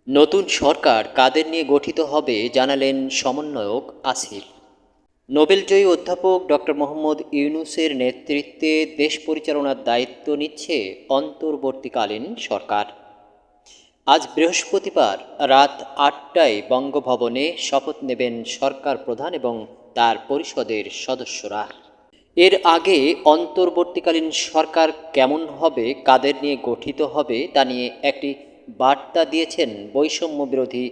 নতুন সরকার কাদের নিয়ে গঠিত হবে জানালেন সমন্বয়ক আসিফ। নোবেলজয়ী অধ্যাপক ডক্টর মোহাম্মদ ইউনূসের নেতৃত্বে দেশ পরিচালনার দায়িত্ব নিচ্ছে অন্তর্বর্তীকালীন সরকার। আজ বৃহস্পতিবার রাত ৮টায় বঙ্গভবনে শপথ নেবেন সরকার প্রধান এবং তার পরিষদের সদস্যরা। এর আগে অন্তর্বর্তীকালীন সরকার কেমন হবে, কাদের নিয়ে গঠিত হবে তা নিয়ে একটি বার্তা দিয়েছেন বৈষম্য বিরোধী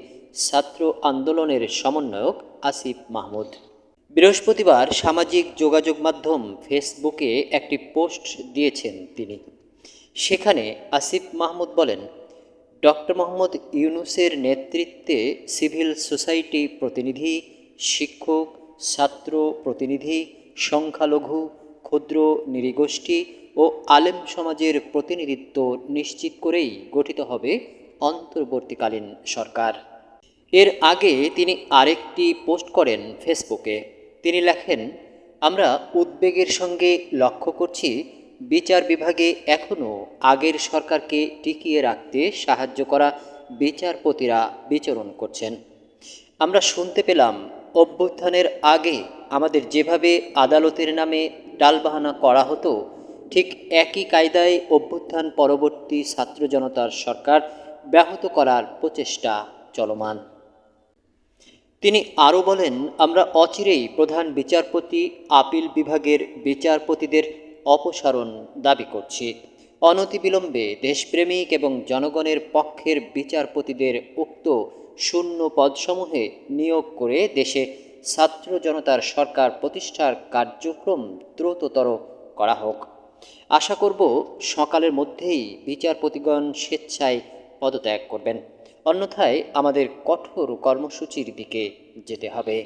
ছাত্র আন্দোলনের সমন্বয়ক আসিফ মাহমুদ। বৃহস্পতিবার সামাজিক যোগাযোগ মাধ্যম ফেসবুকে একটি পোস্ট দিয়েছেন তিনি। সেখানে আসিফ মাহমুদ বলেন, ডক্টর মোহাম্মদ ইউনূসের নেতৃত্বে সিভিল সোসাইটি প্রতিনিধি, শিক্ষক, ছাত্র প্রতিনিধি, সংখ্যালঘু, ক্ষুদ্র নৃগোষ্ঠী ও আলেম সমাজের প্রতিনিধিত্ব নিশ্চিত করেই গঠিত হবে অন্তর্বর্তীকালীন সরকার। এর আগে তিনি আরেকটি পোস্ট করেন ফেসবুকে। তিনি লেখেন, আমরা উদ্বেগের সঙ্গে লক্ষ্য করছি বিচার বিভাগে এখনও আগের সরকারকে টিকিয়ে রাখতে সাহায্য করা বিচারপতিরা বিচরণ করছেন। আমরা শুনতে পেলাম অভ্যুত্থানের আগে আমাদের যেভাবে আদালতের নামে টালবাহানা করা হতো, ঠিক একই কায়দায় অভ্যুত্থান পরবর্তী ছাত্র জনতার সরকার ব্যাহত করার প্রচেষ্টা চলমান। তিনি আরও বলেন, আমরা অচিরেই প্রধান বিচারপতি, আপিল বিভাগের বিচারপতিদের অপসারণ দাবি করছি। অনতিবিলম্বে দেশপ্রেমিক এবং জনগণের পক্ষের বিচারপতিদের উক্ত শূন্য পদসমূহে নিয়োগ করে দেশে ছাত্র জনতার সরকার প্রতিষ্ঠার কার্যক্রম দ্রুততর করা হোক। আশা করব সকালের মধ্যেই বিচারপতিগণ স্বেচ্ছায় পদত্যাগ করবেন, অন্যথায় আমাদের কঠোর কর্মসূচির দিকে যেতে হবে।